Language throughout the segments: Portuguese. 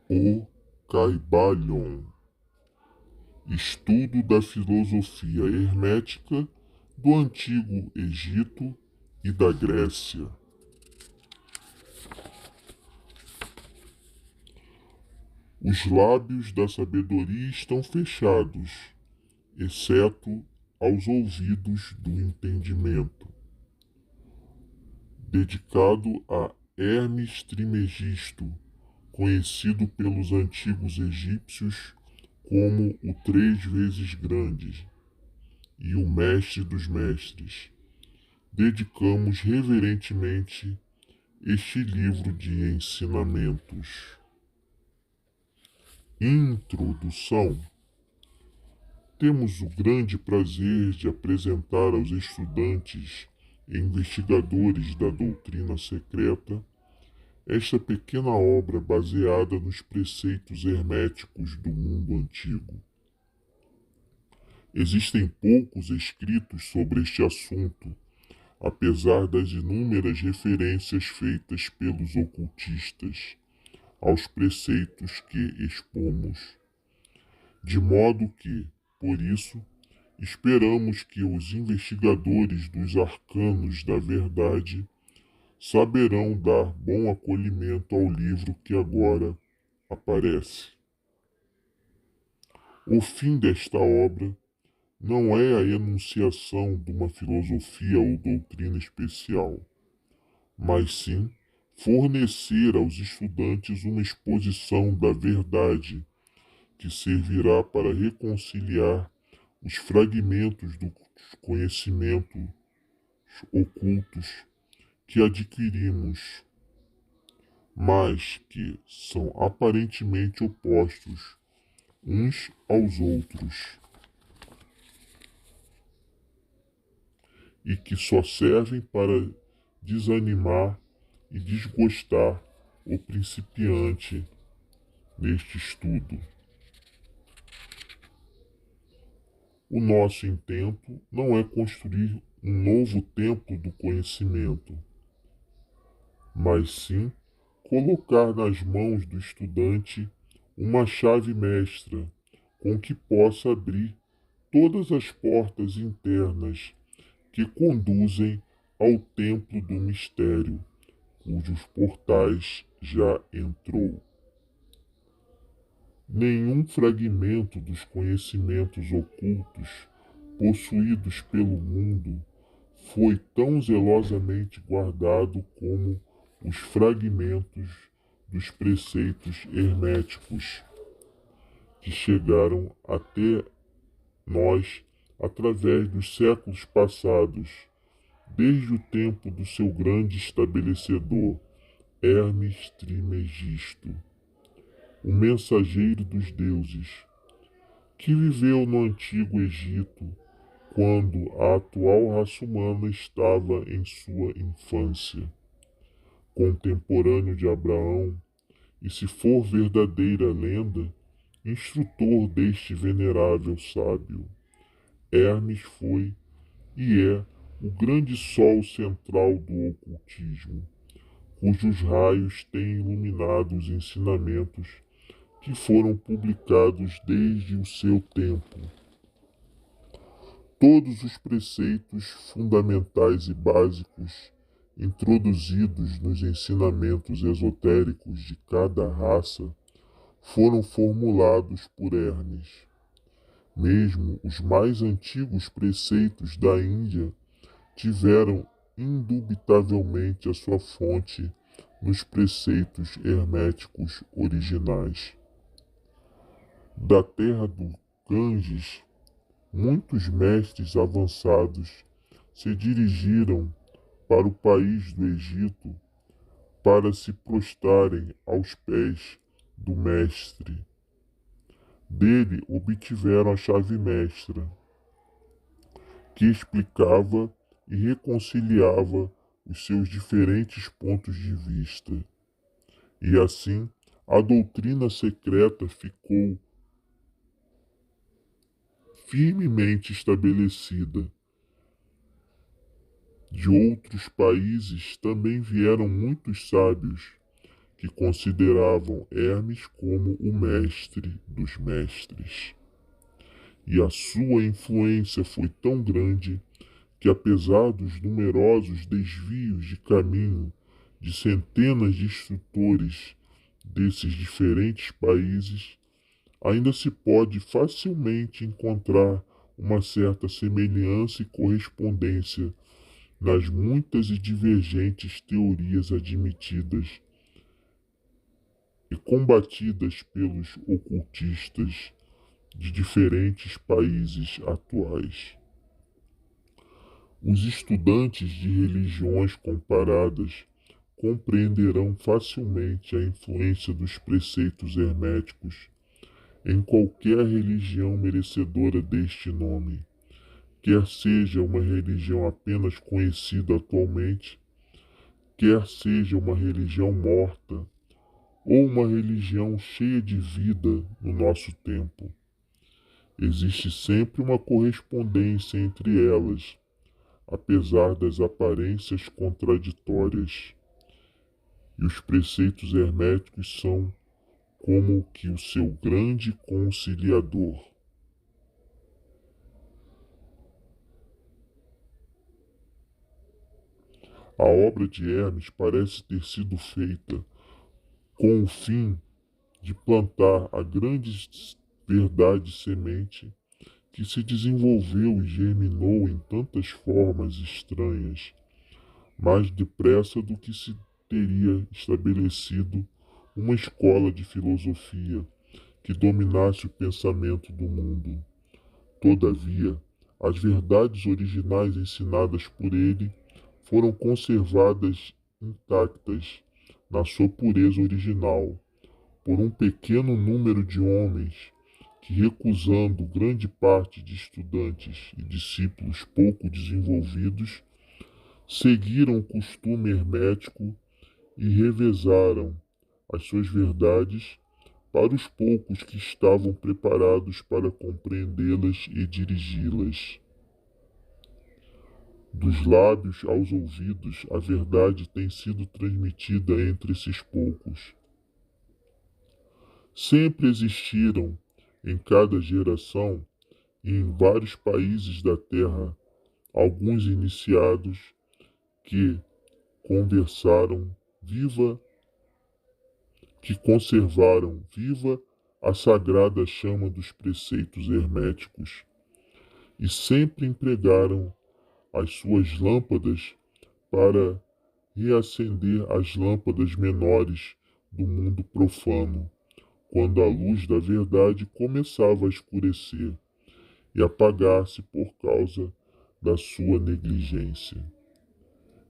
O Caibalion, estudo da filosofia hermética do Antigo Egito e da Grécia. Os lábios da sabedoria estão fechados, exceto aos ouvidos do entendimento. Dedicado a Hermes Trismegisto, conhecido pelos antigos egípcios como o Três Vezes Grande e o Mestre dos Mestres, dedicamos reverentemente este livro de ensinamentos. Introdução. Temos o grande prazer de apresentar aos estudantes e investigadores da doutrina secreta esta pequena obra baseada nos preceitos herméticos do mundo antigo. Existem poucos escritos sobre este assunto, apesar das inúmeras referências feitas pelos ocultistas aos preceitos que expomos. De modo que, por isso, esperamos que os investigadores dos arcanos da verdade saberão dar bom acolhimento ao livro que agora aparece. O fim desta obra não é a enunciação de uma filosofia ou doutrina especial, mas sim fornecer aos estudantes uma exposição da verdade que servirá para reconciliar os fragmentos dos conhecimentos ocultos que adquirimos, mas que são aparentemente opostos uns aos outros e que só servem para desanimar e desgostar o principiante neste estudo. O nosso intento não é construir um novo templo do conhecimento, mas sim colocar nas mãos do estudante uma chave mestra com que possa abrir todas as portas internas que conduzem ao templo do mistério, cujos portais já entrou. Nenhum fragmento dos conhecimentos ocultos possuídos pelo mundo foi tão zelosamente guardado como os fragmentos dos preceitos herméticos que chegaram até nós através dos séculos passados, desde o tempo do seu grande estabelecedor, Hermes Trismegisto, o mensageiro dos deuses, que viveu no Antigo Egito quando a atual raça humana estava em sua infância, contemporâneo de Abraão, e, se for verdadeira lenda, instrutor deste venerável sábio. Hermes foi e é o grande sol central do ocultismo, cujos raios têm iluminado os ensinamentos que foram publicados desde o seu tempo. Todos os preceitos fundamentais e básicos introduzidos nos ensinamentos esotéricos de cada raça foram formulados por Hermes. Mesmo os mais antigos preceitos da Índia tiveram indubitavelmente a sua fonte nos preceitos herméticos originais. Da terra do Ganges, muitos mestres avançados se dirigiram para o país do Egito para se prostrarem aos pés do mestre. Dele obtiveram a chave mestra, que explicava e reconciliava os seus diferentes pontos de vista. E assim, a doutrina secreta ficou firmemente estabelecida. De outros países também vieram muitos sábios que consideravam Hermes como o mestre dos mestres. E a sua influência foi tão grande que, apesar dos numerosos desvios de caminho de centenas de instrutores desses diferentes países, ainda se pode facilmente encontrar uma certa semelhança e correspondência nas muitas e divergentes teorias admitidas e combatidas pelos ocultistas de diferentes países atuais. Os estudantes de religiões comparadas compreenderão facilmente a influência dos preceitos herméticos em qualquer religião merecedora deste nome, quer seja uma religião apenas conhecida atualmente, quer seja uma religião morta ou uma religião cheia de vida no nosso tempo. Existe sempre uma correspondência entre elas, apesar das aparências contraditórias. E os preceitos herméticos são como que o seu grande conciliador. A obra de Hermes parece ter sido feita com o fim de plantar a grande verdade semente que se desenvolveu e germinou em tantas formas estranhas, mais depressa do que se teria estabelecido uma escola de filosofia que dominasse o pensamento do mundo. Todavia, as verdades originais ensinadas por ele foram conservadas intactas na sua pureza original por um pequeno número de homens que, recusando grande parte de estudantes e discípulos pouco desenvolvidos, seguiram o costume hermético e revezaram as suas verdades para os poucos que estavam preparados para compreendê-las e dirigi-las. Dos lábios aos ouvidos, a verdade tem sido transmitida entre esses poucos. Sempre existiram, em cada geração e em vários países da Terra, alguns iniciados que conservaram viva a sagrada chama dos preceitos herméticos e sempre empregaram as suas lâmpadas para reacender as lâmpadas menores do mundo profano, quando a luz da verdade começava a escurecer e apagar-se por causa da sua negligência.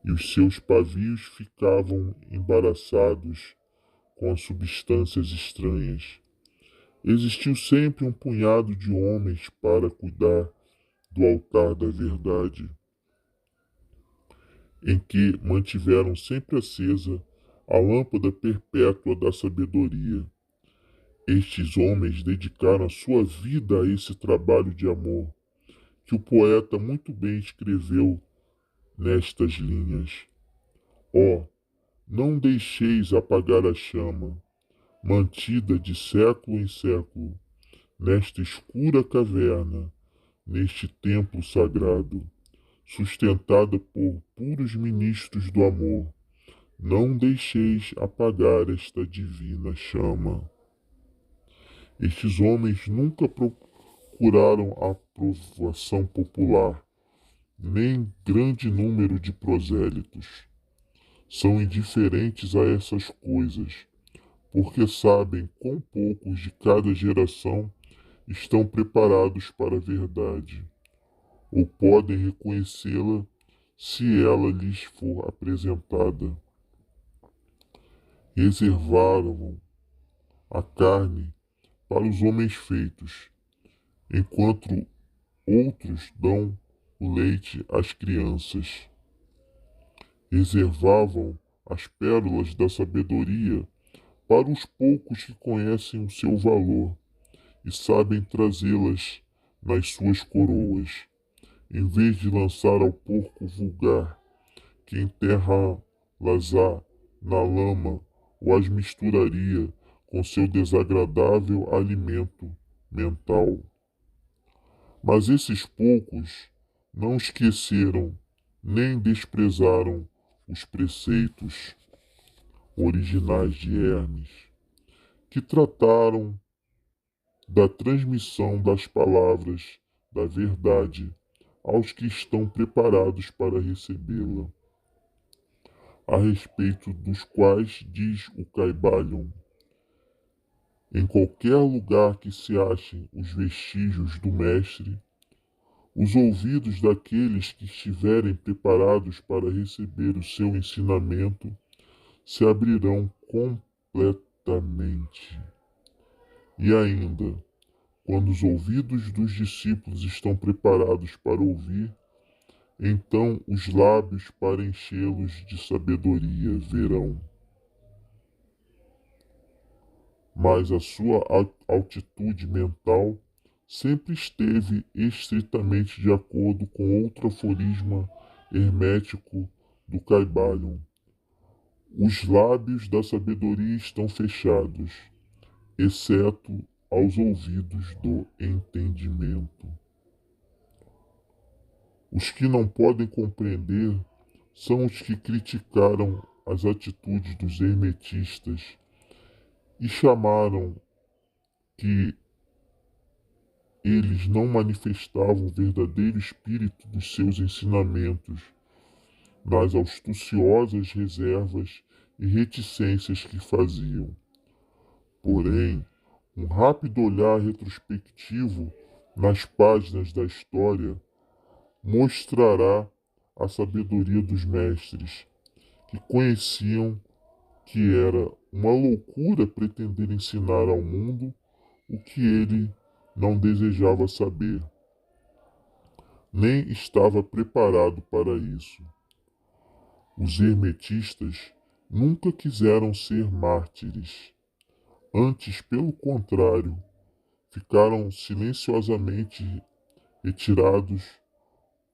E os seus pavios ficavam embaraçados com as substâncias estranhas. Existiu sempre um punhado de homens para cuidar do altar da verdade, em que mantiveram sempre acesa a lâmpada perpétua da sabedoria. Estes homens dedicaram a sua vida a esse trabalho de amor, que o poeta muito bem escreveu nestas linhas. Ó, não deixeis apagar a chama, mantida de século em século, nesta escura caverna, neste templo sagrado, sustentada por puros ministros do amor. Não deixeis apagar esta divina chama. Estes homens nunca procuraram a aprovação popular, nem grande número de prosélitos. São indiferentes a essas coisas, porque sabem quão poucos de cada geração estão preparados para a verdade, ou podem reconhecê-la se ela lhes for apresentada. Reservaram a carne para os homens feitos, enquanto outros dão o leite às crianças. Reservavam as pérolas da sabedoria para os poucos que conhecem o seu valor e sabem trazê-las nas suas coroas, em vez de lançar ao porco vulgar que enterra-las na lama ou as misturaria com seu desagradável alimento mental. Mas esses poucos não esqueceram nem desprezaram os preceitos originais de Hermes, que trataram da transmissão das palavras da verdade aos que estão preparados para recebê-la, a respeito dos quais diz o Caibalion: em qualquer lugar que se achem os vestígios do mestre, os ouvidos daqueles que estiverem preparados para receber o seu ensinamento se abrirão completamente. E ainda, quando os ouvidos dos discípulos estão preparados para ouvir, então os lábios para enchê-los de sabedoria verão. Mas a sua altitude mental sempre esteve estritamente de acordo com outro aforisma hermético do Caibalion: os lábios da sabedoria estão fechados, exceto aos ouvidos do entendimento. Os que não podem compreender são os que criticaram as atitudes dos hermetistas e chamaram que eles não manifestavam o verdadeiro espírito dos seus ensinamentos nas astuciosas reservas e reticências que faziam. Porém, um rápido olhar retrospectivo nas páginas da história mostrará a sabedoria dos mestres, que conheciam que era uma loucura pretender ensinar ao mundo o que ele não desejava saber, nem estava preparado para isso. Os hermetistas nunca quiseram ser mártires. Antes, pelo contrário, ficaram silenciosamente retirados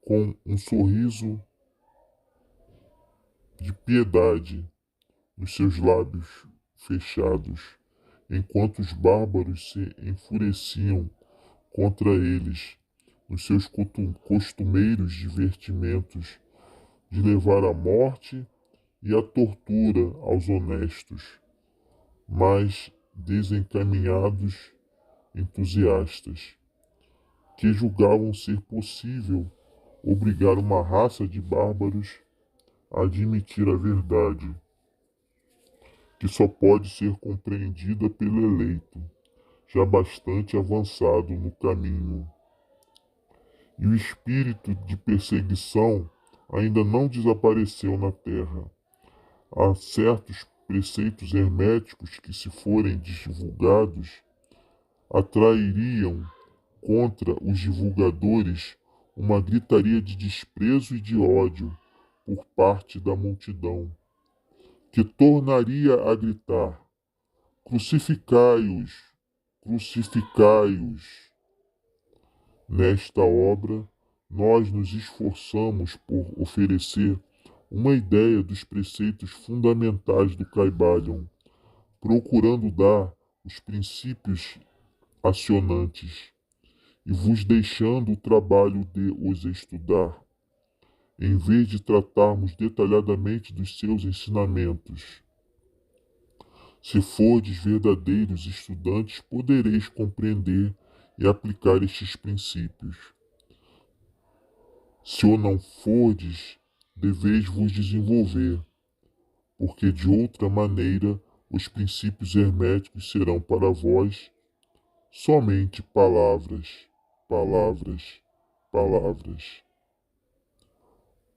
com um sorriso de piedade nos seus lábios fechados, enquanto os bárbaros se enfureciam contra eles nos seus costumeiros divertimentos de levar a morte e a tortura aos honestos, mas desencaminhados entusiastas, que julgavam ser possível obrigar uma raça de bárbaros a admitir a verdade, que só pode ser compreendida pelo eleito, já bastante avançado no caminho. E o espírito de perseguição ainda não desapareceu na terra. Há certos preceitos herméticos que, se forem divulgados, atrairiam contra os divulgadores uma gritaria de desprezo e de ódio por parte da multidão, que tornaria a gritar: crucificai-os, crucificai-os. Nesta obra, nós nos esforçamos por oferecer uma ideia dos preceitos fundamentais do Caibalion, procurando dar os princípios acionantes e vos deixando o trabalho de os estudar, em vez de tratarmos detalhadamente dos seus ensinamentos. Se fordes verdadeiros estudantes, podereis compreender e aplicar estes princípios. Se o não fordes, deveis vos desenvolver, porque de outra maneira os princípios herméticos serão para vós somente palavras, palavras, palavras.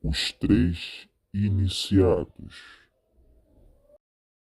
Os três iniciados.